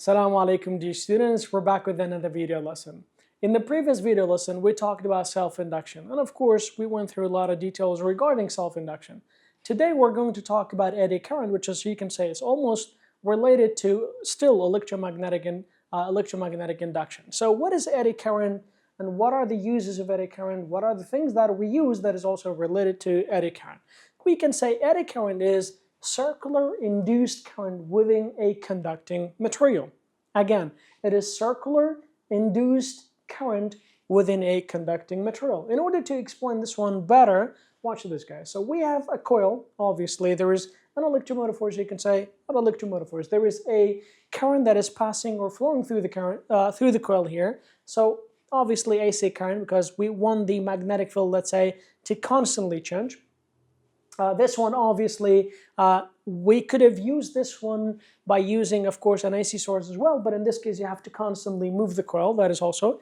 Assalamu alaikum dear students, we're back with another video lesson. In the previous video lesson, we talked about self-induction, and of course, we went through a lot of details regarding self-induction. Today, we're going to talk about eddy current, which, as you can say, is almost related to still electromagnetic induction. So what is eddy current, and what are the uses of eddy current? What are the things that we use that is also related to eddy current? We can say eddy current is circular induced current within a conducting material. Again, it is circular induced current within a conducting material. In order to explain this one better, watch this, guys. So we have a coil. Obviously, there is an electromotive force, you can say, an electromotive force. There is a current that is passing or flowing through the current through the coil here. So obviously AC current, because we want the magnetic field, let's say, to constantly change. This one, obviously, we could have used this one by using, of course, an AC source as well, but in this case, you have to constantly move the coil. That is also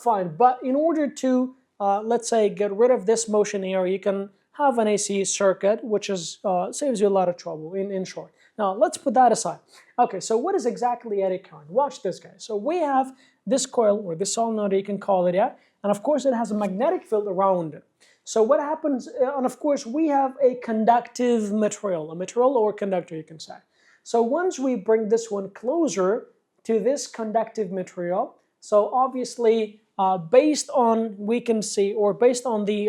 fine. But in order to, let's say, get rid of this motion here, you can have an AC circuit, which is saves you a lot of trouble, in short. Now, let's put that aside. Okay, so what is exactly eddy current? Watch this, guys. So we have this coil, or this solenoid, you can call it, yeah? And of course, it has a magnetic field around it. So what happens, and of course, we have a conductive material, or conductor, you can say. So once we bring this one closer to this conductive material, so obviously, based on, we can see, or based on the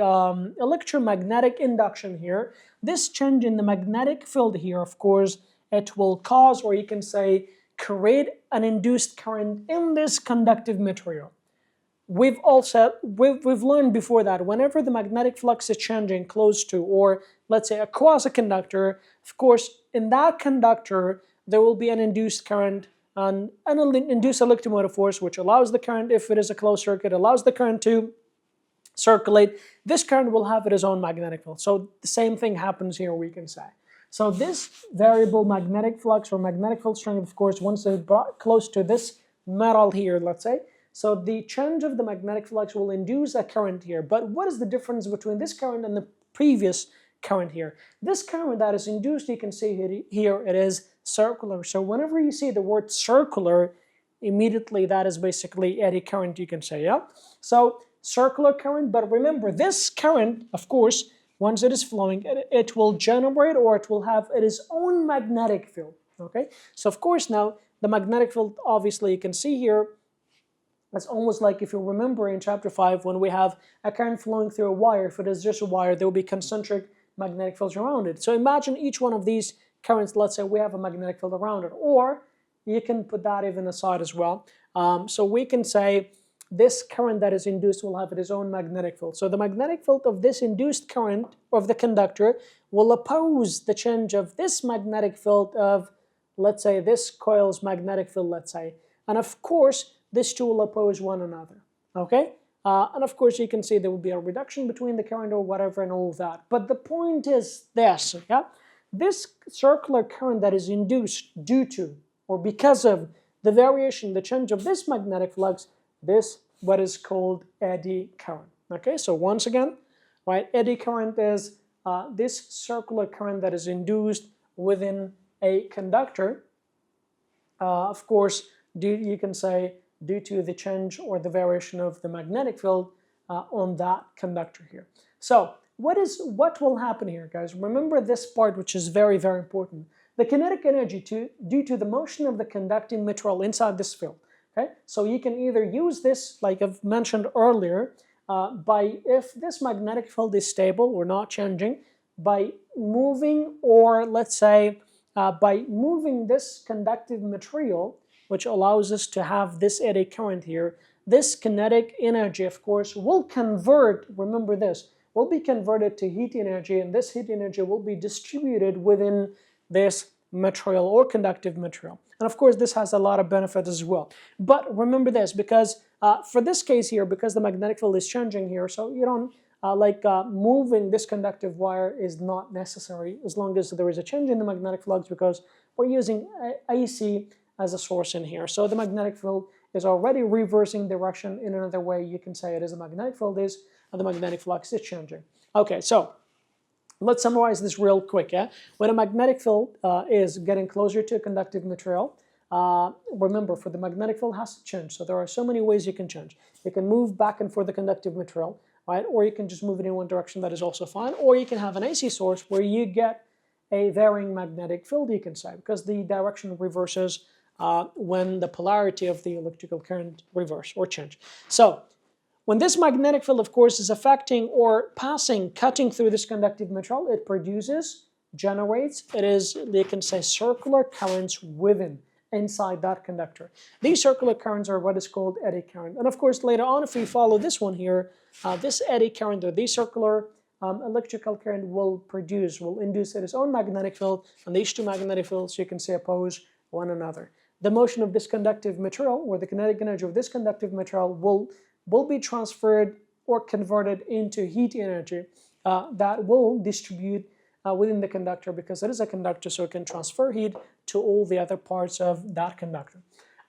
electromagnetic induction here, this change in the magnetic field here, of course, it will cause, or you can say, create an induced current in this conductive material. We've learned before that whenever the magnetic flux is changing close to, or let's say across a conductor, of course, in that conductor, there will be an induced current and an induced electromotive force, which allows the current, if it is a closed circuit, allows the current to circulate. This current will have its own magnetic field. So the same thing happens here, we can say. So this variable magnetic flux or magnetic field strength, of course, once it's brought close to this metal here, let's say, so the change of the magnetic flux will induce a current here. But what is the difference between this current and the previous current here? This current that is induced, you can see here, it is circular. So whenever you see the word circular, immediately that is basically eddy current, you can say, yeah? So circular current, but remember this current, of course, once it is flowing, it will generate, or it will have its own magnetic field, okay? So of course now, the magnetic field, obviously you can see here, it's almost like, if you remember in chapter 5, when we have a current flowing through a wire, if it is just a wire, there will be concentric magnetic fields around it. So imagine each one of these currents, let's say we have a magnetic field around it, or you can put that even aside as well. So we can say this current that is induced will have its own magnetic field. So the magnetic field of this induced current of the conductor will oppose the change of this magnetic field of, let's say, this coil's magnetic field, let's say. And of course, these two will oppose one another, okay? And of course, you can see there will be a reduction between the current or whatever and all of that. But the point is this, yeah? This circular current that is induced due to, or because of, the variation, the change of this magnetic flux, this what is called eddy current, okay? So once again, right, eddy current is this circular current that is induced within a conductor, of course, you can say, due to the change or the variation of the magnetic field on that conductor here. So what will happen here, guys? Remember this part, which is very, very important. The kinetic energy due to the motion of the conducting material inside this field. Okay, so you can either use this, like I've mentioned earlier, if this magnetic field is stable or not changing, by moving, or let's say by moving this conductive material, which allows us to have this eddy current here. This kinetic energy, of course, will convert, remember this, will be converted to heat energy, and this heat energy will be distributed within this material or conductive material. And of course, this has a lot of benefits as well. But remember this, because for this case here, because the magnetic field is changing here, so you don't, moving this conductive wire is not necessary as long as there is a change in the magnetic flux, because we're using AC as a source in here. So the magnetic field is already reversing direction. In another way, you can say it is a magnetic field is, and the magnetic flux is changing. Okay, so let's summarize this real quick. Yeah? When a magnetic field is getting closer to a conductive material, remember, for the magnetic field has to change. So there are so many ways you can change. You can move back and forth the conductive material, right? Or you can just move it in one direction, that is also fine. Or you can have an AC source where you get a varying magnetic field, you can say, because the direction reverses when the polarity of the electrical current reverse or change. So when this magnetic field, of course, is affecting or passing, cutting through this conductive material, it produces, generates, it is, they can say, circular currents inside that conductor. These circular currents are what is called eddy current. And of course, later on, if we follow this one here, this eddy current or these circular electrical current will induce its own magnetic field, and these two magnetic fields, you can say, oppose one another. The motion of this conductive material, or the kinetic energy of this conductive material, will be transferred or converted into heat energy that will distribute within the conductor, because it is a conductor, so it can transfer heat to all the other parts of that conductor.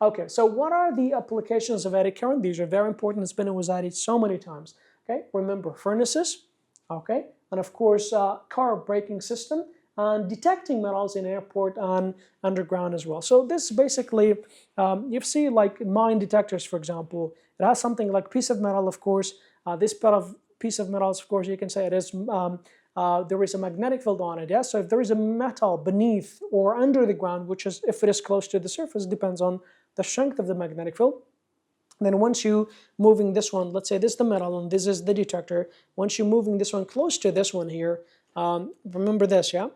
Okay, so what are the applications of eddy current? These are very important. It's been added so many times. Okay, remember furnaces, okay, and of course car braking system, and detecting metals in airport and underground as well. So this basically, you see like mine detectors, for example, it has something like piece of metal, of course. This piece of metal, of course, you can say it is, there is a magnetic field on it, yes? So if there is a metal beneath or under the ground, which is, if it is close to the surface, depends on the strength of the magnetic field. Then once you moving this one, let's say this is the metal and this is the detector, once you're moving this one close to this one here, remember this, yeah?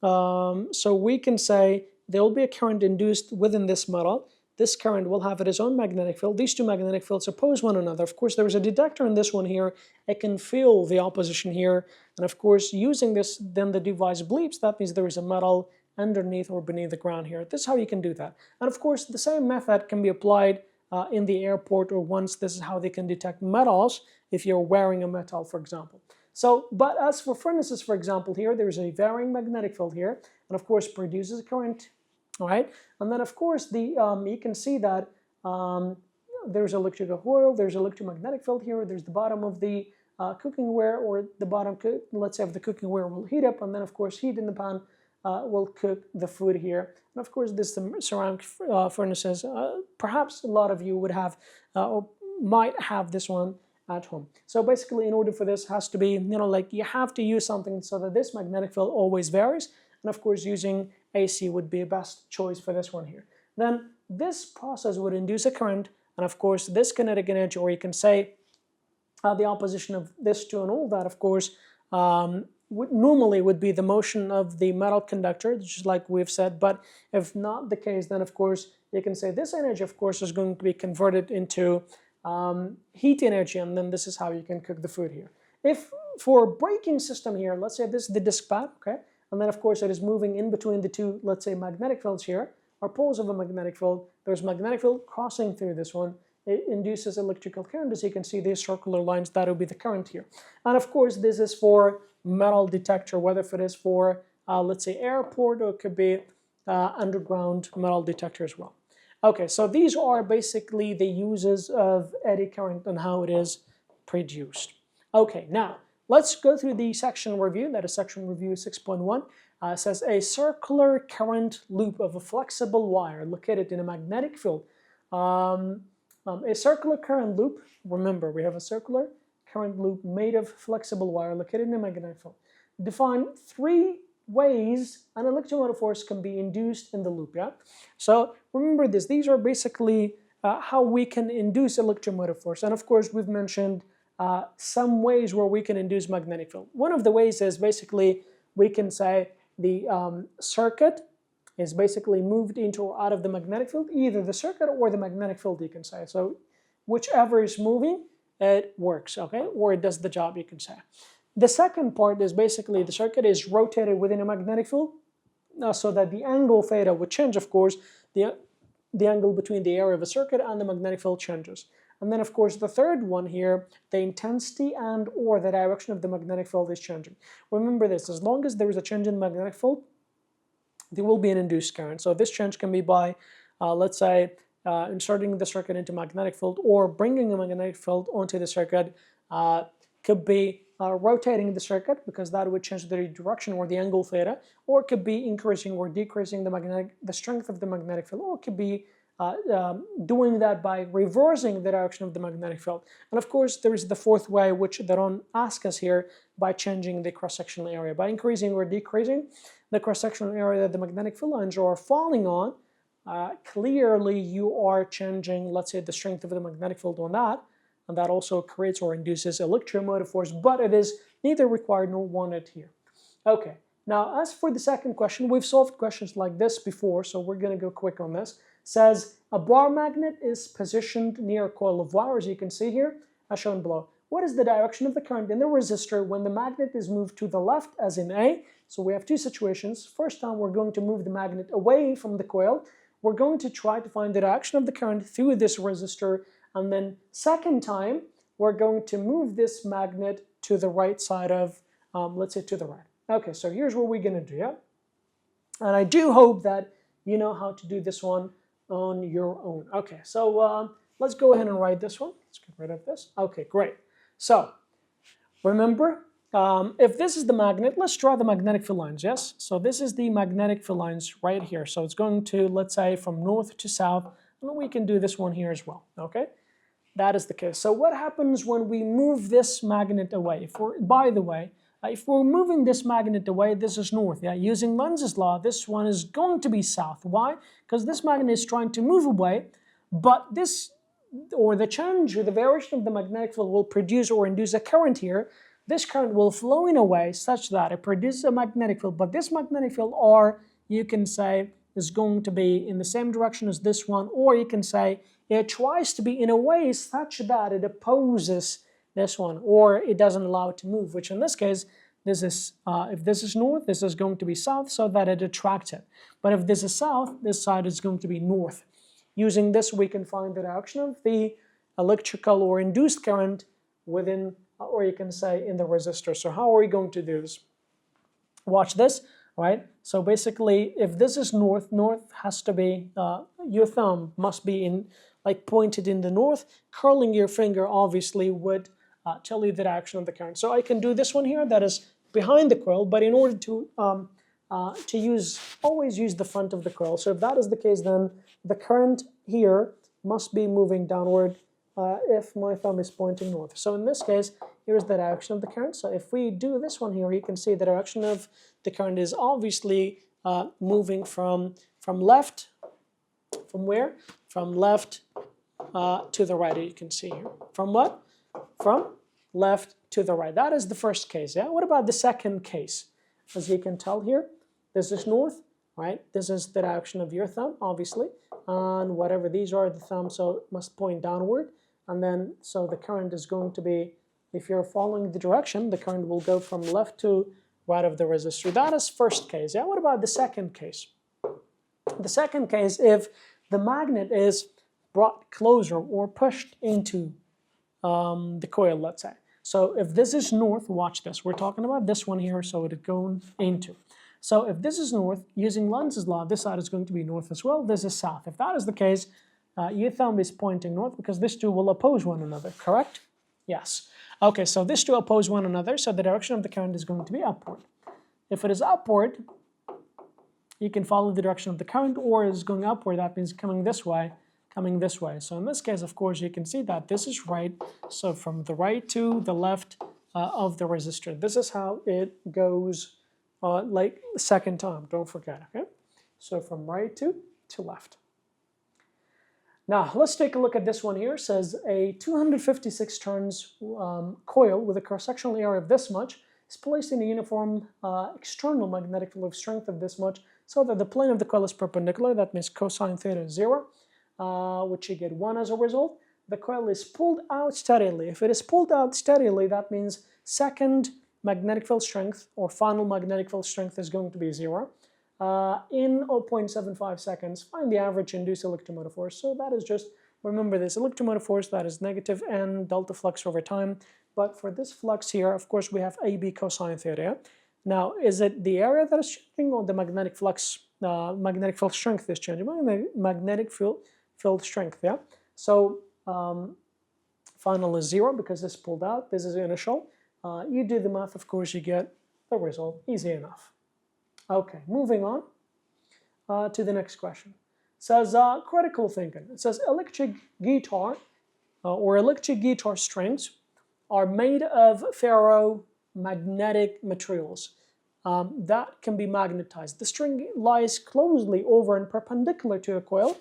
So we can say there will be a current induced within this metal. This current will have its own magnetic field. These two magnetic fields oppose one another. Of course, there is a detector in this one here. It can feel the opposition here. And of course, using this, then the device bleeps. That means there is a metal underneath or beneath the ground here. This is how you can do that. And of course, the same method can be applied in the airport, or once. This is how they can detect metals if you're wearing a metal, for example. So, but as for furnaces, for example, here, there's a varying magnetic field here, and of course produces a current, all right? And then of course, you can see that there's electrical coil, there's electromagnetic field here, there's the bottom of the cookingware, or the bottom, let's say if the cookingware will heat up, and then of course heat in the pan will cook the food here. And of course, this the ceramic furnaces. Perhaps a lot of you would have or might have this one at home. So basically, in order for this, has to be, like you have to use something so that this magnetic field always varies. And of course, using AC would be a best choice for this one here. Then this process would induce a current, and of course, this kinetic energy, or you can say the opposition of this two and all that, of course, normally would be the motion of the metal conductor, just like we've said. But if not the case, then of course, you can say this energy, of course, is going to be converted into heat energy, and then this is how you can cook the food here. If for braking system here, let's say this is the disk pad, okay, and then of course it is moving in between the two, let's say, magnetic fields here, or poles of a magnetic field. There's magnetic field crossing through this one. It induces electrical current. As you can see, these circular lines, that will be the current here. And of course, this is for metal detector, whether if it is for, let's say, airport, or it could be underground metal detector as well. Okay, so these are basically the uses of eddy current and how it is produced. Okay, now let's go through the section review. That is section review 6.1. It says a circular current loop of a flexible wire located in a magnetic field. A circular current loop, remember we have a circular current loop made of flexible wire located in a magnetic field. Define 3 ways an electromotive force can be induced in the loop, yeah? So remember this, these are basically how we can induce electromotive force. And of course, we've mentioned some ways where we can induce magnetic field. One of the ways is basically, we can say the circuit is basically moved into or out of the magnetic field, either the circuit or the magnetic field, you can say. So whichever is moving, it works, okay? Or it does the job, you can say. The second part is basically the circuit is rotated within a magnetic field, so that the angle theta would change, of course, the angle between the area of a circuit and the magnetic field changes. And then, of course, the third one here, the intensity and or the direction of the magnetic field is changing. Remember this, as long as there is a change in magnetic field, there will be an induced current. So this change can be by, let's say, inserting the circuit into magnetic field, or bringing a magnetic field onto the circuit. Could be rotating the circuit, because that would change the direction or the angle theta, or it could be increasing or decreasing the strength of the magnetic field, or it could be doing that by reversing the direction of the magnetic field. And of course, there is the fourth way, which they don't ask us here, by changing the cross-sectional area. By increasing or decreasing the cross-sectional area that the magnetic field lines are falling on, clearly you are changing, let's say, the strength of the magnetic field on that, and that also creates or induces electromotive force, but it is neither required nor wanted here. Okay, now as for the second question, we've solved questions like this before, so we're going to go quick on this. Says a bar magnet is positioned near a coil of wire, as you can see here, as shown below. What is the direction of the current in the resistor when the magnet is moved to the left, as in A? So we have two situations. First time, we're going to move the magnet away from the coil. We're going to try to find the direction of the current through this resistor, and then second time, we're going to move this magnet to the right side of, let's say, to the right. Okay, so here's what we're going to do, yeah? And I do hope that you know how to do this one on your own. Okay, so let's go ahead and write this one. Let's get rid of this. Okay, great. So remember, if this is the magnet, let's draw the magnetic field lines, yes? So this is the magnetic field lines right here. So it's going to, let's say, from north to south, and we can do this one here as well, okay? That is the case. So what happens when we move this magnet away? By the way, if we're moving this magnet away, this is north. Yeah, using Lenz's law, this one is going to be south. Why? Because this magnet is trying to move away, but this, or the change or the variation of the magnetic field will produce or induce a current here. This current will flow in a way such that it produces a magnetic field, but this magnetic field, or you can say, is going to be in the same direction as this one, or you can say it tries to be in a way such that it opposes this one, or it doesn't allow it to move, which in this case, this is, if this is north, this is going to be south, so that it attracts it. But if this is south, this side is going to be north. Using this, we can find the direction of the electrical or induced current within, or you can say in the resistor. So how are we going to do this? Watch this, right? So basically, if this is north, north has to be, your thumb must be in, like pointed in the north. Curling your finger obviously would tell you the direction of the current. So I can do this one here that is behind the coil, but in order to always use the front of the coil. So if that is the case, then the current here must be moving downward if my thumb is pointing north. So in this case, here's the direction of the current. So if we do this one here, you can see the direction of the current is obviously moving from left, from where? From left to the right, you can see here. From what? From left to the right. That is the first case, yeah? What about the second case? As you can tell here, this is north, right? This is the direction of your thumb, obviously. And whatever these are, the thumb, so it must point downward. And then, so the current is going to be, if you're following the direction, the current will go from left to right of the resistor. That is first case, yeah? What about the second case? The second case, if the magnet is brought closer or pushed into the coil, let's say. So if this is north, watch this. We're talking about this one here, so it is going into. So if this is north, using Lenz's law, this side is going to be north as well. This is south. If that is the case, your thumb is pointing north because these two will oppose one another, correct? Yes. Okay, so these two oppose one another, so the direction of the current is going to be upward. If it is upward, you can follow the direction of the current, or it is going upward, that means coming this way. So in this case, of course, you can see that this is right. So from the right to the left of the resistor. This is how it goes like the second time, don't forget, okay? So from right to left. Now, let's take a look at this one here. It says a 256 turns coil with a cross-sectional area of this much is placed in a uniform external magnetic field of strength of this much, so that the plane of the coil is perpendicular. That means cosine theta is 0. Which you get 1 as a result. The coil is pulled out steadily. If it is pulled out steadily, that means second magnetic field strength or final magnetic field strength is going to be 0. In 0.75 seconds, find the average induced electromotive force. So that is just, remember this, electromotive force, that is negative n delta flux over time. But for this flux here, of course, we have AB cosine theta. Now, is it the area that is changing or the magnetic flux, magnetic field strength is changing? Magnetic field strength, yeah? So final is 0 because this pulled out. This is initial. You do the math, of course, you get the result. Easy enough. Okay, moving on to the next question. It says critical thinking. It says electric guitar or electric guitar strings are made of ferromagnetic materials that can be magnetized. The string lies closely over and perpendicular to a coil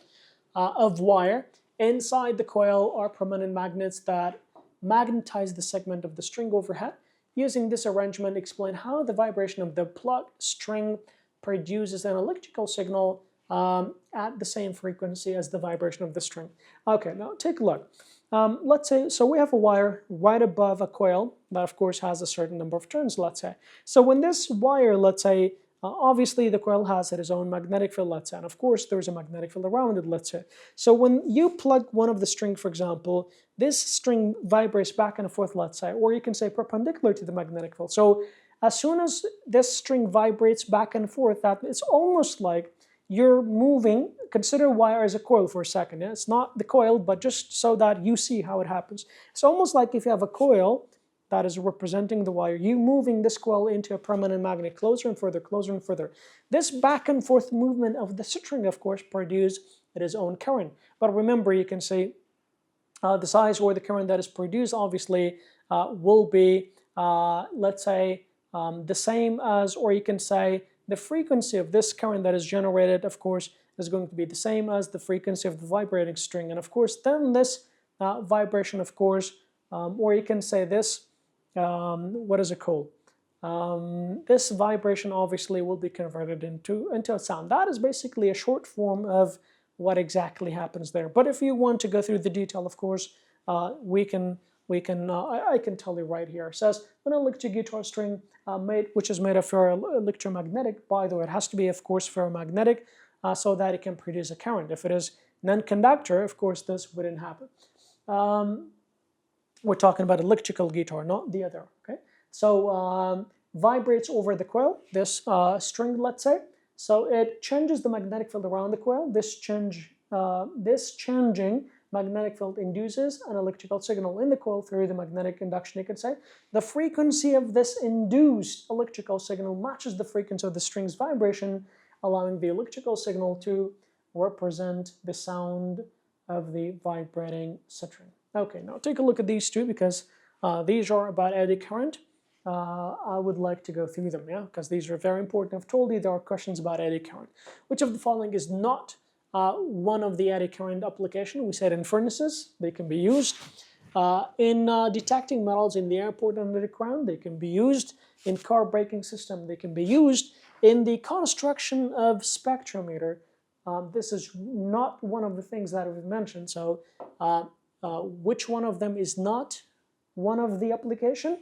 of wire. Inside the coil are permanent magnets that magnetize the segment of the string overhead. Using this arrangement, explain how the vibration of the plucked string produces an electrical signal at the same frequency as the vibration of the string. Okay, now take a look. Let's say, so we have a wire right above a coil that of course has a certain number of turns, let's say. So when this wire, let's say, obviously the coil has its own magnetic field, let's say, and of course there's a magnetic field around it, let's say. So when you plug one of the string, for example, this string vibrates back and forth, let's say, or you can say perpendicular to the magnetic field. So as soon as this string vibrates back and forth, that it's almost like you're moving. Consider wire as a coil for a second. Yeah? It's not the coil, but just so that you see how it happens. It's almost like if you have a coil that is representing the wire, you moving this coil into a permanent magnet closer and further, closer and further. This back and forth movement of the string, of course, produces its own current. But remember, you can say the size or the current that is produced, obviously, will be, let's say, the same as, or you can say, the frequency of this current that is generated, of course, is going to be the same as the frequency of the vibrating string. And of course, then this vibration, of course, or you can say this, what is it called? This vibration obviously will be converted into a sound. That is basically a short form of what exactly happens there. But if you want to go through the detail, of course, I can tell you right here. It says an electric guitar string which is made of electromagnetic. By the way, it has to be, of course, ferromagnetic so that it can produce a current. If it is non-conductor, of course, this wouldn't happen. We're talking about electrical guitar, not the other. Okay, so vibrates over the coil. This string, let's say. So it changes the magnetic field around the coil. This changing magnetic field induces an electrical signal in the coil through the magnetic induction, you could say. The frequency of this induced electrical signal matches the frequency of the string's vibration, allowing the electrical signal to represent the sound of the vibrating string. Okay, now take a look at these two because these are about eddy current. I would like to go through them, yeah, because these are very important. I've told you there are questions about eddy current. Which of the following is not one of the eddy current application? We said in furnaces, they can be used. In detecting metals in the airport and underground, they can be used. In car braking system, they can be used. In the construction of spectrometer, this is not one of the things that we've mentioned. So which one of them is not one of the application?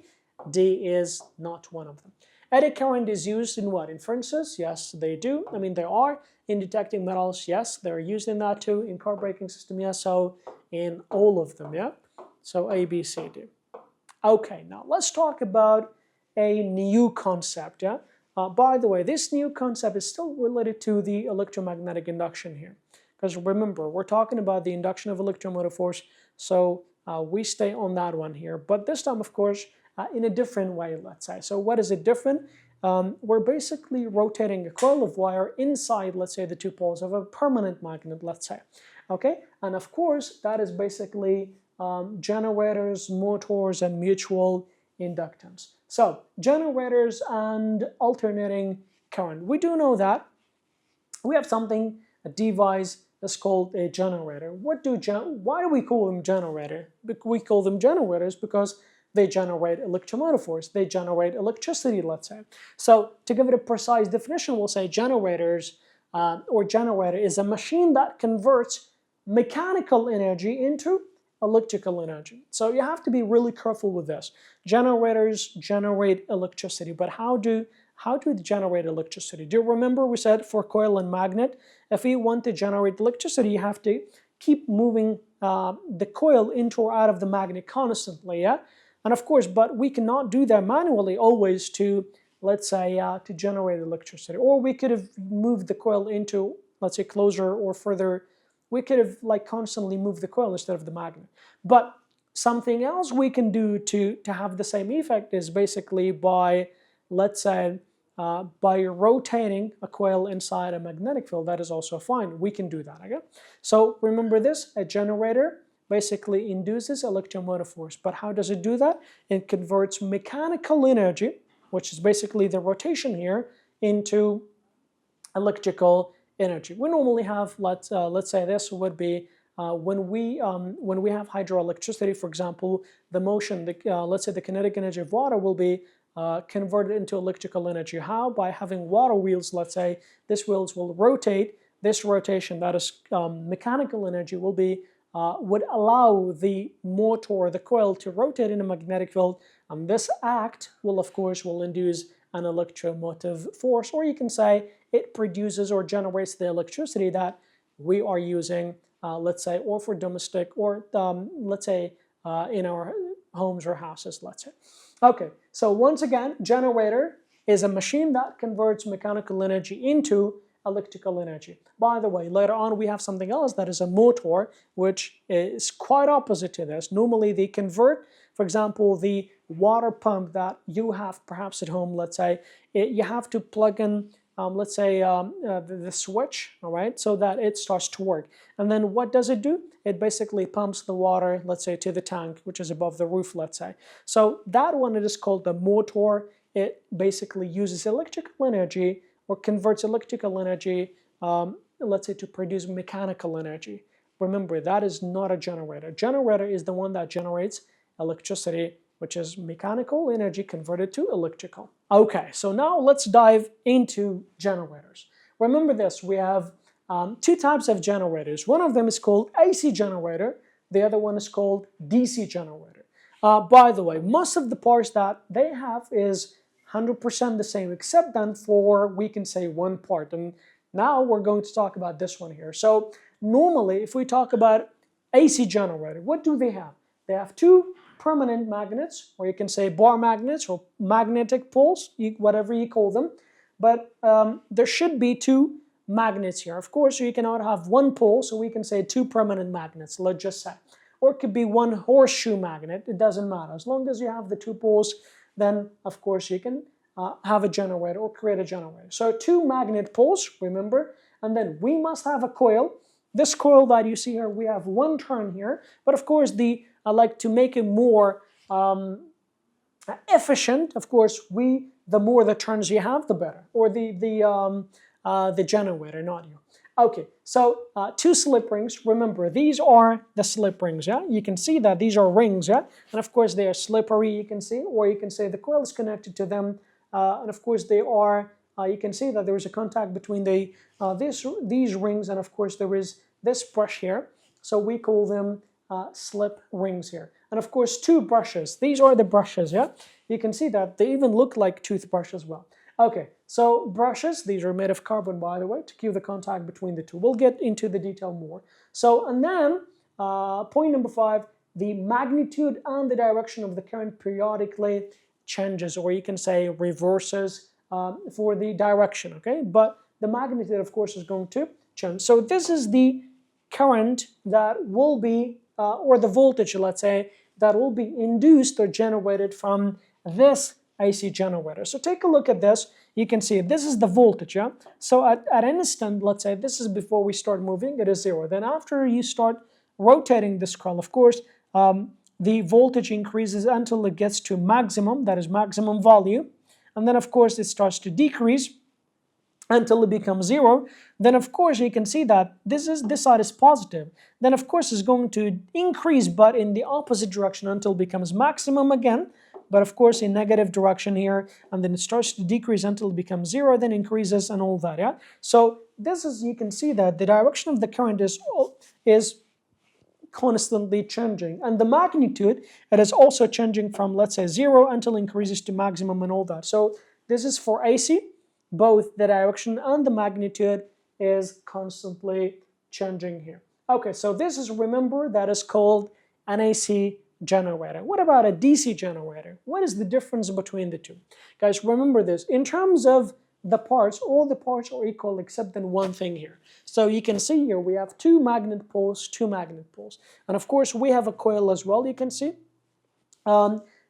D is not one of them. Eddy current is used in what? In furnaces? Yes, they do. I mean, they are. In detecting metals, yes, they're used in that too. In car braking system, yes. So in all of them, yeah. So A, B, C, D. Okay, now let's talk about a new concept, yeah. By the way, this new concept is still related to the electromagnetic induction here. Because remember, we're talking about the induction of electromotive force, so we stay on that one here. But this time, of course, in a different way, let's say. So what is it different? We're basically rotating a coil of wire inside, let's say, the two poles of a permanent magnet, let's say. Okay, and of course, that is basically generators, motors, and mutual inductance. So generators and alternating current. We do know that we have something, a device that's called a generator. Why do we call them generator? We call them generators because they generate electromotive force. They generate electricity, let's say. So to give it a precise definition, we'll say generators or generator is a machine that converts mechanical energy into electrical energy. So you have to be really careful with this. Generators generate electricity, but how do they generate electricity? Do you remember we said for coil and magnet, if you want to generate electricity, you have to keep moving the coil into or out of the magnet constantly, yeah? And of course, but we cannot do that manually always to, let's say, to generate electricity. Or we could have moved the coil into, let's say, closer or further. We could have like constantly moved the coil instead of the magnet. But Something else we can do to have the same effect is basically by, let's say, by rotating a coil inside a magnetic field. That is also fine. We can do that, okay? So remember this, a generator basically induces electromotive force. But how does it do that? It converts mechanical energy, which is basically the rotation here, into electrical energy. We normally have, let's say this would be when we have hydroelectricity, for example, the motion, let's say the kinetic energy of water will be converted into electrical energy. How? By having water wheels, let's say. These wheels will rotate. This rotation, that is mechanical energy, will be would allow the motor or the coil to rotate in a magnetic field, and this act will, of course, induce an electromotive force, or you can say it produces or generates the electricity that we are using, let's say, or for domestic, or let's say in our homes or houses, let's say. Okay, so once again, generator is a machine that converts mechanical energy into electrical energy. By the way, later on we have something else that is a motor, which is quite opposite to this. Normally they convert, for example, the water pump that you have perhaps at home, let's say, you have to plug in, let's say, the switch, all right, so that it starts to work. And then what does it do? It basically pumps the water, let's say, to the tank, which is above the roof, let's say. So that one, it is called the motor. It basically uses electrical energy or converts electrical energy, let's say, to produce mechanical energy. Remember, that is not a generator. Generator is the one that generates electricity, which is mechanical energy converted to electrical. Okay, so now let's dive into generators. Remember this, we have two types of generators. One of them is called AC generator. The other one is called DC generator. By the way, most of the parts that they have is 100% the same, except then for, we can say, one part. And now we're going to talk about this one here. So normally, if we talk about AC generator, what do they have? They have two permanent magnets, or you can say bar magnets or magnetic poles, whatever you call them. But there should be two magnets here. Of course, you cannot have one pole, so we can say two permanent magnets, let's just say. Or it could be one horseshoe magnet. It doesn't matter. As long as you have the two poles, then of course you can have a generator or create a generator. So two magnet poles, remember, and then we must have a coil. This coil that you see here, we have one turn here, but of course I like to make it more efficient. Of course, the more the turns you have, the better, or the generator, not you. Okay, so two slip rings. Remember, these are the slip rings, yeah? You can see that these are rings, yeah? And of course, they are slippery, you can see, or you can say the coil is connected to them. And of course, they are, you can see that there is a contact between these rings, and of course, there is this brush here. So we call them slip rings here. And of course, two brushes. These are the brushes, yeah? You can see that they even look like toothbrushes as well. Okay, so brushes, these are made of carbon, by the way, to keep the contact between the two. We'll get into the detail more. So, and then, point number 5, the magnitude and the direction of the current periodically changes, or you can say reverses for the direction, okay? But the magnitude, of course, is going to change. So this is the current that will be, or the voltage, let's say, that will be induced or generated from this AC generator. So take a look at this. You can see this is the voltage, yeah? So at an instant, let's say this is before we start moving, it is 0. Then after you start rotating this coil, of course, the voltage increases until it gets to maximum, that is maximum value. And then of course it starts to decrease until it becomes 0. Then of course you can see that this side is positive. Then of course it's going to increase, but in the opposite direction until it becomes maximum again. But of course in negative direction here, and then it starts to decrease until it becomes 0, then increases and all that, yeah? So this is, you can see that the direction of the current is constantly changing, and the magnitude, it is also changing from, let's say, 0 until it increases to maximum and all that. So this is for AC, both the direction and the magnitude is constantly changing here. Okay, so this is, remember, that is called an AC generator. What about a DC generator? What is the difference between the two? Guys, remember this. In terms of the parts, all the parts are equal except in one thing here. So you can see here we have two magnet poles, and of course we have a coil as well. You can see.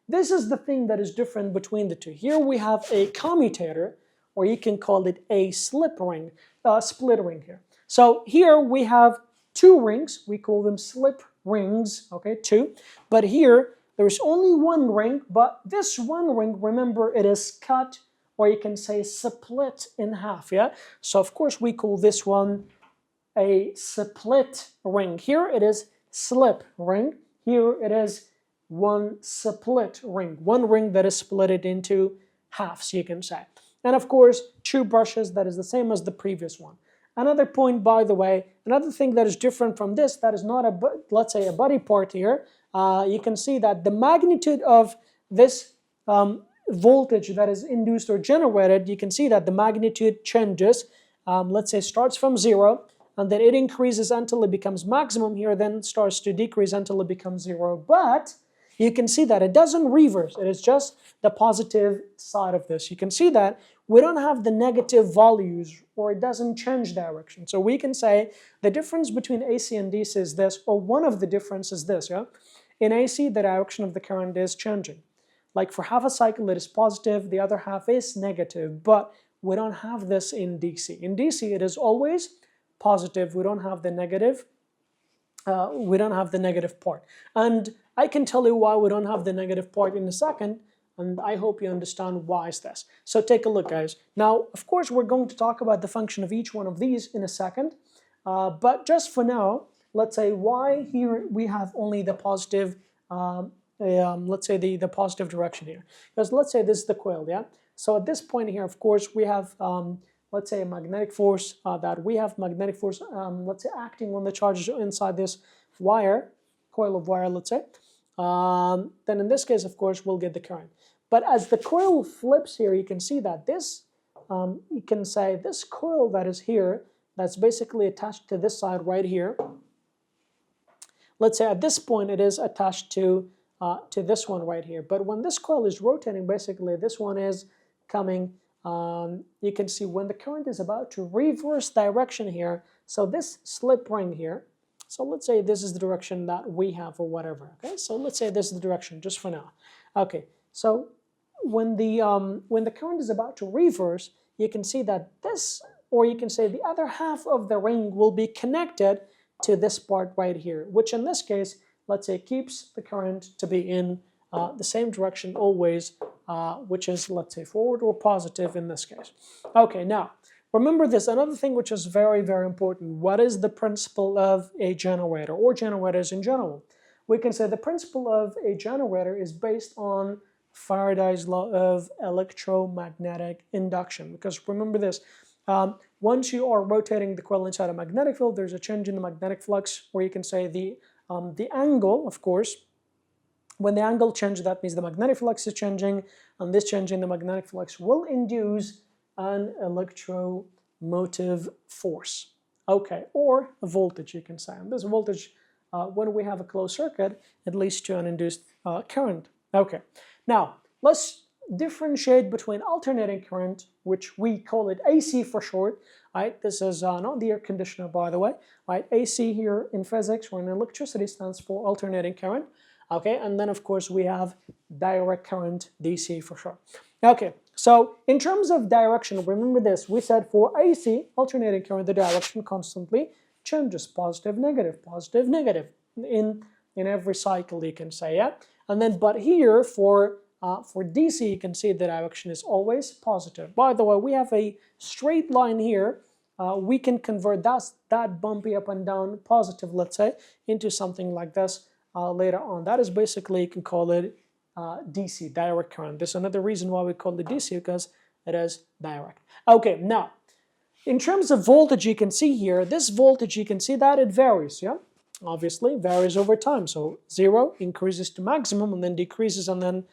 This is the thing that is different between the two. Here we have a commutator, or you can call it a split ring here. So here we have two rings. We call them slip rings, okay, two. But here there's only one ring, but this one ring, remember, it is cut, or you can say split in half, yeah? So of course we call this one a split ring. Here it is slip ring. Here it is one split ring. One ring that is split into halves, you can say. And of course, two brushes, that is the same as the previous one. Another point, by the way, another thing that is different from this, that is not a, let's say, a body part here, you can see that the magnitude of this voltage that is induced or generated, you can see that the magnitude changes, let's say starts from 0, and then it increases until it becomes maximum here, then starts to decrease until it becomes 0. But you can see that it doesn't reverse, it is just the positive side of this. You can see that we don't have the negative values, or it doesn't change direction. So we can say the difference between AC and DC is this, or one of the differences is this, yeah? In AC, the direction of the current is changing. Like for half a cycle, it is positive, the other half is negative, but we don't have this in DC. In DC, it is always positive. We don't have the negative. Part. And I can tell you why we don't have the negative part in a second, and I hope you understand why is this. So take a look, guys. Now, of course, we're going to talk about the function of each one of these in a second, but just for now, let's say why here we have only the positive, let's say the positive direction here. Because let's say this is the coil, yeah? So at this point here, of course, we have, let's say, a magnetic force, let's say, acting on the charges inside this wire, coil of wire, let's say. Then in this case, of course, we'll get the current. But as the coil flips here, you can see that this, you can say this coil that is here, that's basically attached to this side right here. Let's say at this point it is attached to this one right here. But when this coil is rotating, basically this one is coming, you can see when the current is about to reverse direction here, so this slip ring here, so let's say this is the direction that we have or whatever, okay? So let's say this is the direction just for now. Okay, so when the current is about to reverse, you can see that this, or you can say the other half of the ring will be connected to this part right here, which in this case, let's say, keeps the current to be in the same direction always, which is, let's say, forward or positive in this case. Okay, now, remember this, another thing which is very, very important. What is the principle of a generator, or generators in general? We can say the principle of a generator is based on Faraday's law of electromagnetic induction. Because remember this, once you are rotating the coil inside a magnetic field, there's a change in the magnetic flux, where you can say the angle, of course, when the angle changes, that means the magnetic flux is changing, and this change in the magnetic flux will induce an electromotive force, okay, or a voltage, you can say. And this voltage, when we have a closed circuit, it leads to an induced current. Okay, now let's differentiate between alternating current, which we call it AC for short. Right, this is not the air conditioner, by the way. Right, AC here in physics or in electricity stands for alternating current. Okay, and then of course we have direct current, DC for sure. Okay, so in terms of direction, remember this, we said for AC, alternating current, the direction constantly changes, positive, negative, in every cycle, you can say, yeah? And then, but here for DC, you can see the direction is always positive. By the way, we have a straight line here. We can convert that bumpy up and down positive, let's say, into something like this later on. That is basically, you can call it DC, direct current. This is another reason why we call it DC, because it is direct. Okay, now, in terms of voltage, you can see here, this voltage, you can see that it varies, yeah? Obviously, varies over time. So 0 increases to maximum and then decreases, and then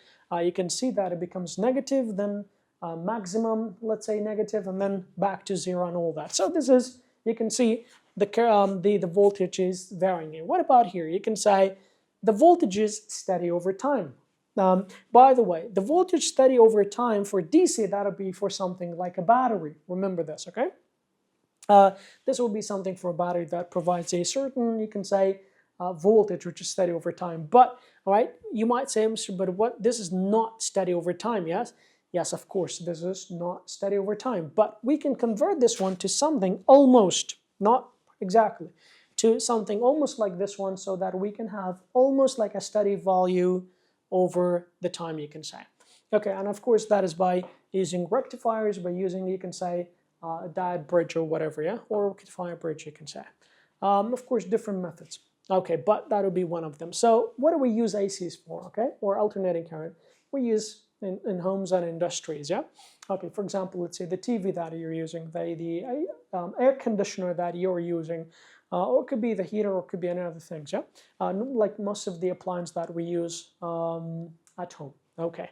you can see that it becomes negative, then maximum, let's say negative, and then back to 0 and all that. So this is, you can see the voltage is varying here. What about here? You can say the voltage is steady over time. By the way, the voltage steady over time for DC, that'll be for something like a battery. Remember this, okay? This will be something for a battery that provides a certain, you can say, voltage which is steady over time. But, all right, you might say, Mr. But what? This is not steady over time, yes? Yes, of course, this is not steady over time. But we can convert this one to something almost, not exactly, to something almost like this one, so that we can have almost like a steady value over the time, you can say. Okay, and of course that is by using rectifiers, by using, you can say, a diode bridge or whatever, yeah, or rectifier bridge, you can say. Of course, different methods. Okay, but that would be one of them. So what do we use ACs for, okay, or alternating current? We use in homes and industries, yeah? Okay, for example, let's say the TV that you're using, the air conditioner that you're using, or it could be the heater, or it could be any other things, yeah? Like most of the appliances that we use at home, okay?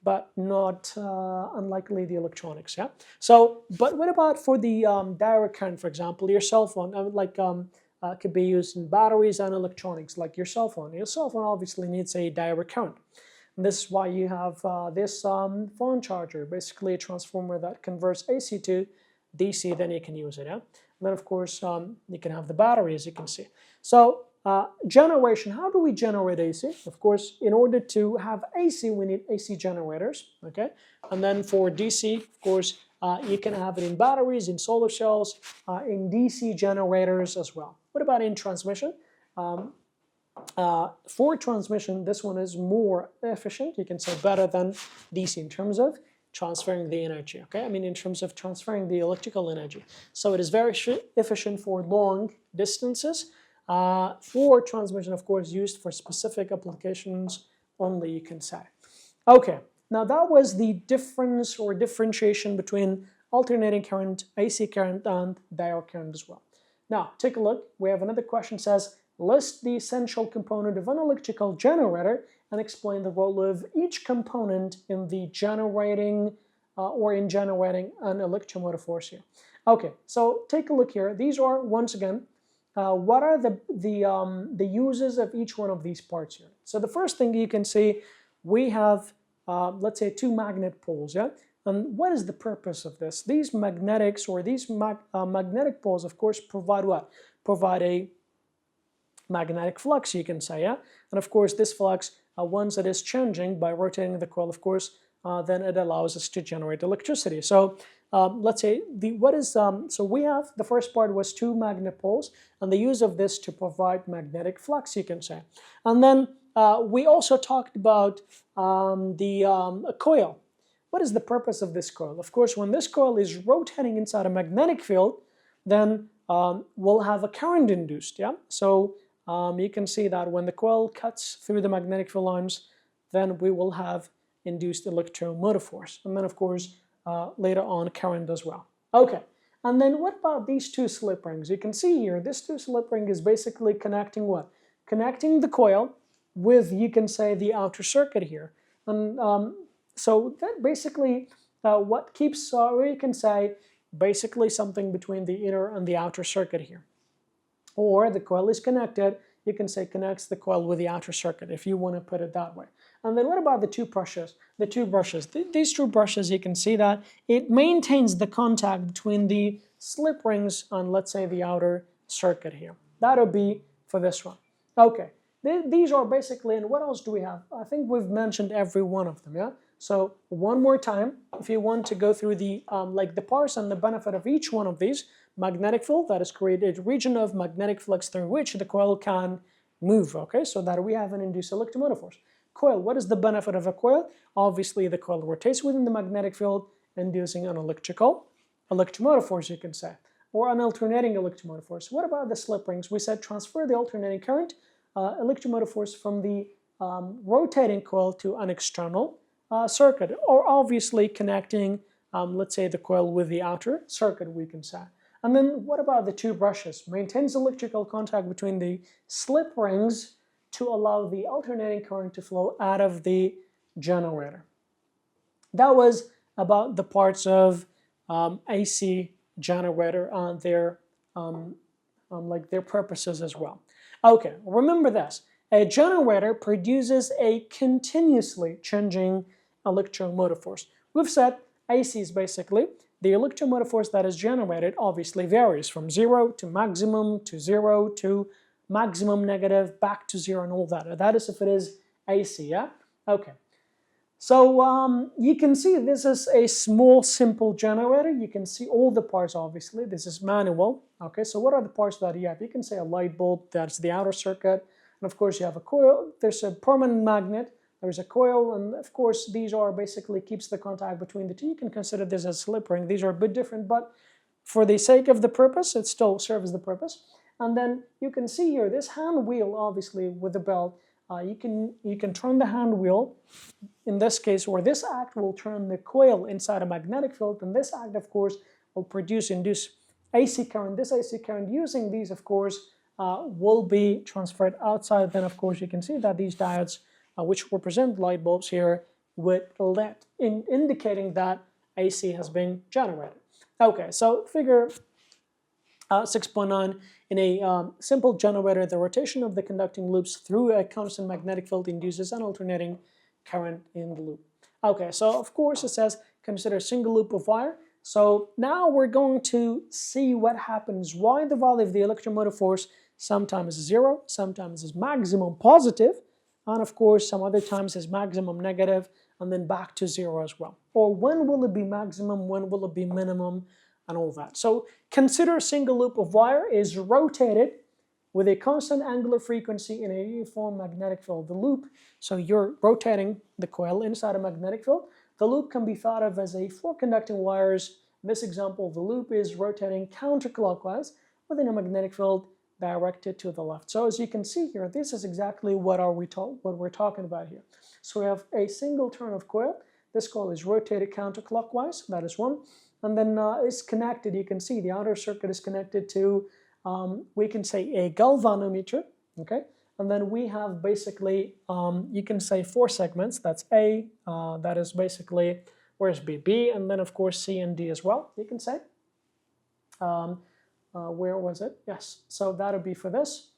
But not unlikely the electronics, yeah? So, but what about for the direct current, for example, your cell phone, could be used in batteries and electronics, like your cell phone. Your cell phone obviously needs a direct current. And this is why you have this phone charger, basically a transformer that converts AC to DC, then you can use it, yeah? And then of course, you can have the battery, as you can see. So, generation, how do we generate AC? Of course, in order to have AC, we need AC generators, okay? And then for DC, of course, you can have it in batteries, in solar cells, in DC generators as well. What about in transmission? For transmission, this one is more efficient, you can say better than DC in terms of transferring the energy, okay? I mean, in terms of transferring the electrical energy. So it is very efficient for long distances. For transmission, of course, used for specific applications only, you can say. Okay, now that was the difference or differentiation between alternating current, AC current, and direct current as well. Now, take a look. We have another question, says, list the essential component of an electrical generator and explain the role of each component in the generating in generating an electromotive force here. Okay, so take a look here. These are, once again, what are the uses of each one of these parts here? So the first thing you can see, we have, let's say, two magnet poles, yeah? And what is the purpose of this? These magnetics, or these magnetic poles, of course, provide what? Provide a magnetic flux, you can say, yeah? And of course, this flux, once it is changing by rotating the coil, of course, then it allows us to generate electricity. So let's say, so we have, the first part was two magnet poles, and the use of this to provide magnetic flux, you can say. And then we also talked about a coil. What is the purpose of this coil? Of course, when this coil is rotating inside a magnetic field, then we'll have a current induced, yeah? So you can see that when the coil cuts through the magnetic field lines, then we will have induced electromotive force. And then, of course, later on, current as well. Okay, and then what about these two slip rings? You can see here, this two slip ring is basically connecting what? Connecting the coil with, you can say, the outer circuit here. And so that basically what keeps, or you can say, basically something between the inner and the outer circuit here. Or the coil is connected, you can say connects the coil with the outer circuit, if you want to put it that way. And then what about the two brushes? The two brushes. These two brushes, you can see that it maintains the contact between the slip rings on, let's say, the outer circuit here. That'll be for this one. Okay, these are basically, and what else do we have? I think we've mentioned every one of them, yeah? So one more time, if you want to go through the like the parts and the benefit of each one of these, magnetic field, that is created a region of magnetic flux through which the coil can move, okay? So that we have an induced electromotive force. Coil, what is the benefit of a coil? Obviously, the coil rotates within the magnetic field, inducing an electromotive force, you can say, or an alternating electromotive force. What about the slip rings? We said transfer the alternating current, electromotive force from the rotating coil to an external circuit, or obviously connecting, let's say, the coil with the outer circuit, we can say. And then what about the two brushes? Maintains electrical contact between the slip rings to allow the alternating current to flow out of the generator. That was about the parts of AC generator and their like their purposes as well. Okay, remember this. A generator produces a continuously changing electromotive force. We've said AC is basically the electromotive force that is generated obviously varies from 0 to 0 to maximum negative, back to 0 and all that. That is if it is AC, yeah? Okay. So you can see this is a small, simple generator. You can see all the parts, obviously. This is manual. Okay, so what are the parts that you have? You can say a light bulb, that's the outer circuit. And of course, you have a coil. There's a permanent magnet. There's a coil. And of course, these are basically keeps the contact between the two. You can consider this as slip ring. These are a bit different, but for the sake of the purpose, it still serves the purpose. And then you can see here, this hand wheel, obviously, with the belt, you can turn the hand wheel, in this case, where this act will turn the coil inside a magnetic field, and this act, of course, will induce AC current. This AC current, using these, of course, will be transferred outside. Then, of course, you can see that these diodes, which represent light bulbs here, with LED, indicating that AC has been generated. Okay, so figure 6.9, in a simple generator, the rotation of the conducting loops through a constant magnetic field induces an alternating current in the loop. Okay, so of course it says consider a single loop of wire. So now we're going to see what happens, why the value of the electromotive force sometimes is 0, sometimes is maximum positive, and of course some other times is maximum negative, and then back to 0 as well. Or when will it be maximum, when will it be minimum, and all that. So consider a single loop of wire is rotated with a constant angular frequency in a uniform magnetic field. The loop, so you're rotating the coil inside a magnetic field. The loop can be thought of as a 4 conducting wires. In this example, the loop is rotating counterclockwise within a magnetic field directed to the left. So as you can see here, this is exactly what we're talking about here. So we have a single turn of coil. This coil is rotated counterclockwise, that is one. And then it's connected, you can see the outer circuit is connected to, we can say a galvanometer, okay? And then we have basically, you can say 4 segments, that's A, that is basically, where's B? B, and then of course C and D as well, you can say. Where was it? Yes, so that would be for this,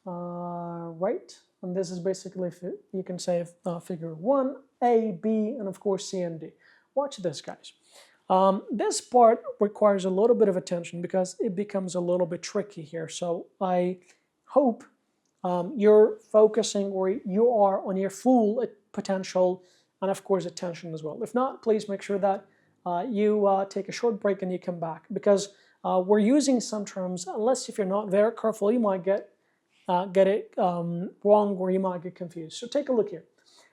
right? And this is basically, you can say figure 1, A, B, and of course C and D. Watch this, guys. This part requires a little bit of attention because it becomes a little bit tricky here. So I hope you're focusing, or you are on your full potential, and of course attention as well. If not, please make sure that you take a short break and you come back, because we're using some terms, unless if you're not very careful, you might get it wrong, or you might get confused. So take a look here.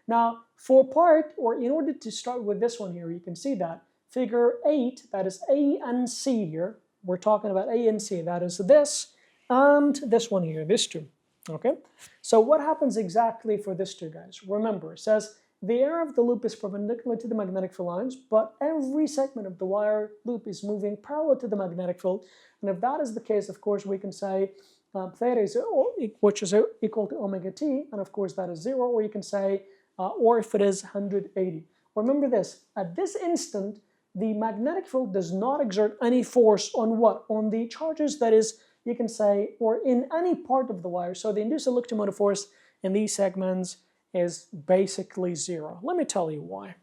Now, for part, or in order to start with this one here, you can see that figure 8, that is A and C here. We're talking about A and C. That is this and this one here, this two. Okay? So what happens exactly for this two, guys? Remember, it says the area of the loop is perpendicular to the magnetic field lines, but every segment of the wire loop is moving parallel to the magnetic field. And if that is the case, of course, we can say theta is, which is equal to omega t, and of course that is 0, or you can say, or if it is 180. Remember this, at this instant, the magnetic field does not exert any force on what? On the charges, that is, you can say, or in any part of the wire. So the induced electromotive force in these segments is basically 0. Let me tell you why.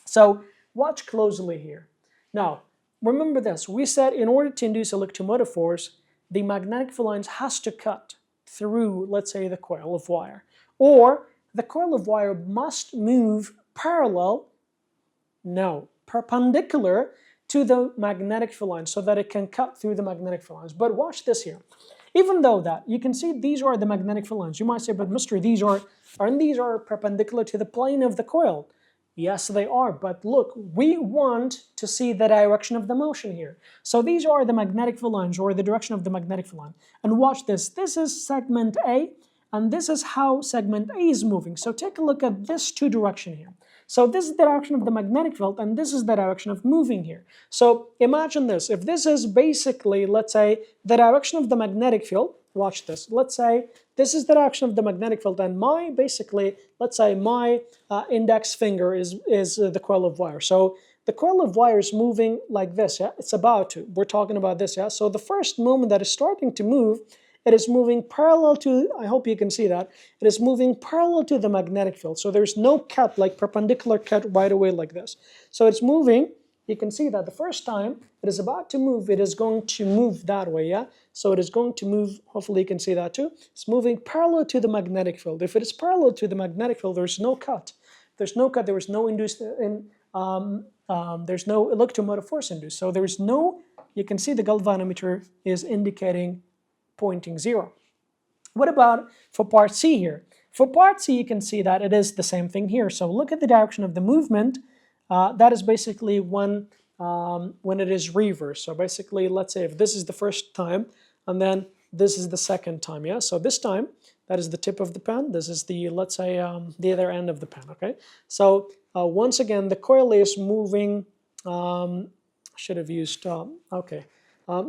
So watch closely here. Now, remember this. We said in order to induce electromotive force, the magnetic field lines has to cut through, let's say, the coil of wire. Or the coil of wire must move parallel, no, perpendicular to the magnetic field lines so that it can cut through the magnetic field lines. But watch this here. Even though that, you can see these are the magnetic field lines. You might say, but Mr. these are perpendicular to the plane of the coil. Yes, they are, but look, we want to see the direction of the motion here. So these are the magnetic field lines, or the direction of the magnetic field line. And watch this. This is segment A, and this is how segment A is moving. So take a look at this two direction here. So this is the direction of the magnetic field, and this is the direction of moving here. So imagine this. If this is basically, let's say, the direction of the magnetic field, watch this. Let's say this is the direction of the magnetic field, and my, basically, let's say my index finger is the coil of wire. So the coil of wire is moving like this, yeah? It's about to. We're talking about this, yeah? So the first moment that is starting to move it is moving parallel to, I hope you can see that, it is moving parallel to the magnetic field. So there's no cut, like perpendicular cut right away like this. So it's moving, you can see that the first time it is about to move, it is going to move that way, yeah? So it is going to move, hopefully you can see that too. It's moving parallel to the magnetic field. If it is parallel to the magnetic field, there's no cut. There's no cut, there is no induced, there's no electromotive force induced. So there's no, you can see the galvanometer is indicating pointing 0. What about for part C here? For part C, you can see that it is the same thing here. So look at the direction of the movement. That is basically when it is reversed. So basically, let's say if this is the first time, and then this is the second time, yeah? So this time, that is the tip of the pen. This is the, let's say, the other end of the pen, okay? So once again, the coil is moving, should have used, okay.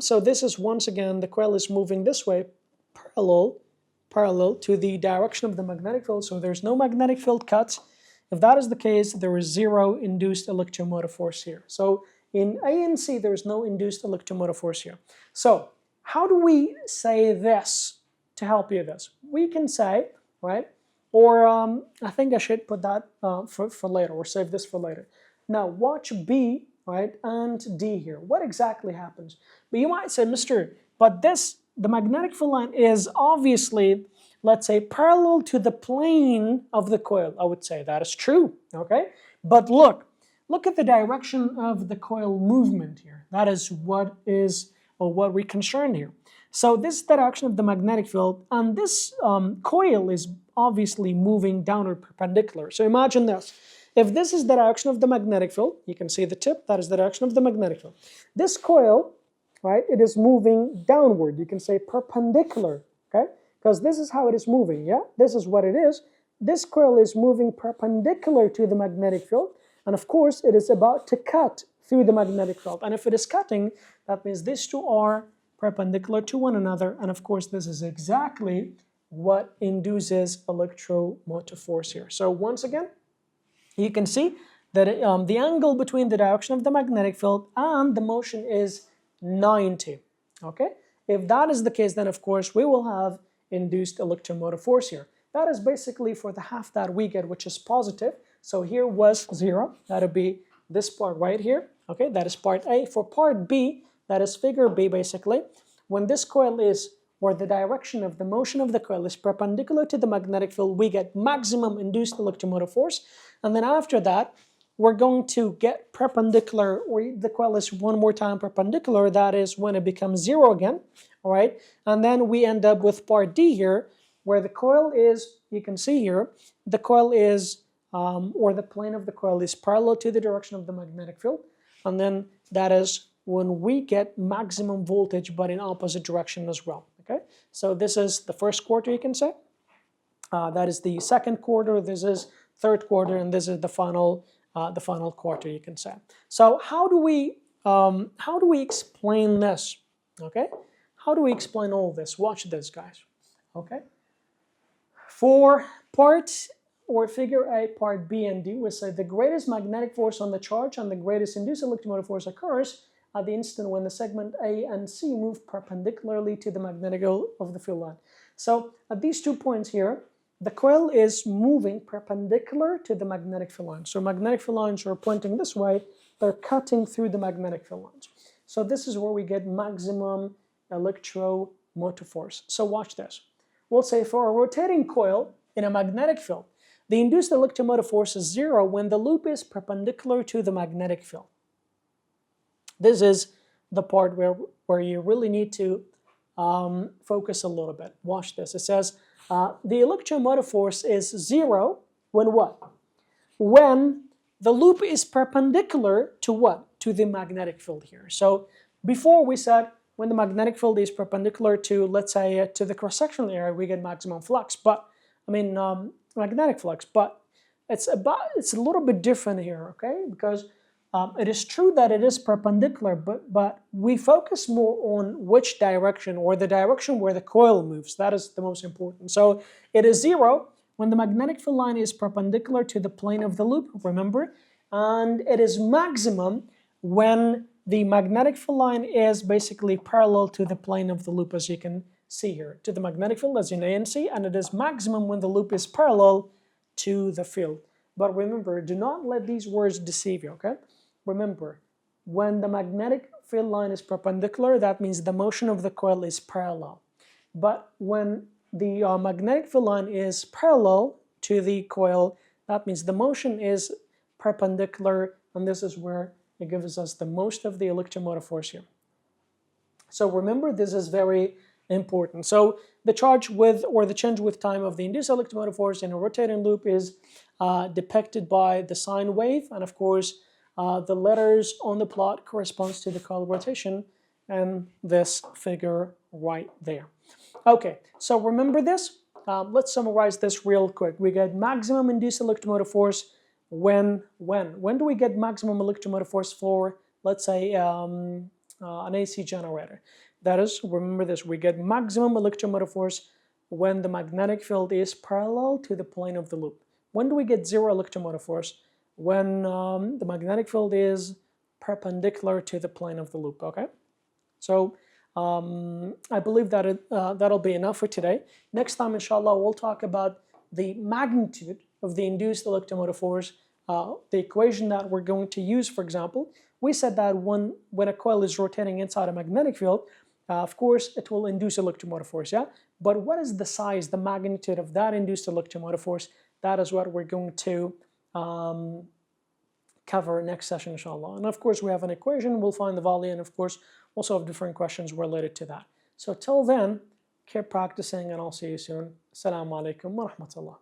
So this is, once again, the coil is moving this way, parallel to the direction of the magnetic field. So there's no magnetic field cut. If that is the case, there is 0 induced electromotive force here. So in A and C, there is no induced electromotive force here. So how do we say this to help you this? We can say, right, or I think I should put that for later, or save this for later. Now watch B, right, and D here. What exactly happens? But you might say, Mr., but the magnetic field line is obviously, let's say, parallel to the plane of the coil. I would say that is true, okay? But look at the direction of the coil movement here. That is what we're concerned here. So this is the direction of the magnetic field, and this coil is obviously moving downward perpendicular. So imagine this. If this is the direction of the magnetic field, you can see the tip, that is the direction of the magnetic field. This coil, right, it is moving downward. You can say perpendicular, okay? Because this is how it is moving, yeah? This is what it is. This coil is moving perpendicular to the magnetic field, and of course it is about to cut through the magnetic field. And if it is cutting, that means these two are perpendicular to one another, and of course this is exactly what induces electromotive force here. So once again, you can see that the angle between the direction of the magnetic field and the motion is 90, okay? If that is the case, then of course we will have induced electromotive force here. That is basically for the half that we get, which is positive. So here was 0, that would be this part right here, okay? That is part A. For part B, that is figure B basically, when this coil is, or the direction of the motion of the coil is perpendicular to the magnetic field, we get maximum induced electromotive force. And then after that, we're going to get perpendicular, or the coil is one more time perpendicular, that is when it becomes 0 again, all right? And then we end up with part D here, where the coil is, you can see here, the coil is, or the plane of the coil is parallel to the direction of the magnetic field, and then that is when we get maximum voltage, but in opposite direction as well, okay? So this is the first quarter, you can say. That is the second quarter, this is third quarter, and this is the final quarter, you can say. So how do we explain this, okay? How do we explain all this? Watch this, guys, okay? For part, or figure A, part B and D, we say the greatest magnetic force on the charge and the greatest induced electromotive force occurs at the instant when the segment A and C move perpendicularly to the magnetic field of the field line. So at these 2 points here, the coil is moving perpendicular to the magnetic field line. So magnetic field lines are pointing this way, they're cutting through the magnetic field lines. So this is where we get maximum electromotive force. So watch this. We'll say for a rotating coil in a magnetic field, the induced electromotive force is 0 when the loop is perpendicular to the magnetic field. This is the part where you really need to focus a little bit. Watch this. It says the electromotive force is 0 when what? When the loop is perpendicular to what? To the magnetic field here. So before we said when the magnetic field is perpendicular to, let's say, to the cross-sectional area, we get maximum flux. But I mean magnetic flux. But it's a little bit different here, okay? Because it is true that it is perpendicular, but we focus more on which direction, or the direction where the coil moves. That is the most important. So it is 0 when the magnetic field line is perpendicular to the plane of the loop, remember? And it is maximum when the magnetic field line is basically parallel to the plane of the loop, as you can C here, to the magnetic field, as in A and C, and it is maximum when the loop is parallel to the field. But remember, do not let these words deceive you, okay? Remember, when the magnetic field line is perpendicular, that means the motion of the coil is parallel. But when the magnetic field line is parallel to the coil, that means the motion is perpendicular, and this is where it gives us the most of the electromotive force here. So remember, this is very important. So the charge with or the change with time of the induced electromotive force in a rotating loop is depicted by the sine wave, and of course the letters on the plot corresponds to the coil rotation, and this figure right there. Okay, so remember this. Let's summarize this real quick. We get maximum induced electromotive force when do we get maximum electromotive force for, let's say, an AC generator? That is, remember this, we get maximum electromotive force when the magnetic field is parallel to the plane of the loop. When do we get zero electromotive force? When the magnetic field is perpendicular to the plane of the loop, okay? So I believe that that'll be enough for today. Next time, inshallah, we'll talk about the magnitude of the induced electromotive force, the equation that we're going to use. For example, we said that when a coil is rotating inside a magnetic field, of course, it will induce electromotive force, yeah? But what is the size, the magnitude of that induced electromotive force? That is what we're going to cover next session, inshallah. And of course, we have an equation, we'll find the value, and of course, also have different questions related to that. So till then, keep practicing, and I'll see you soon. Assalamu alaikum wa rahmatullah.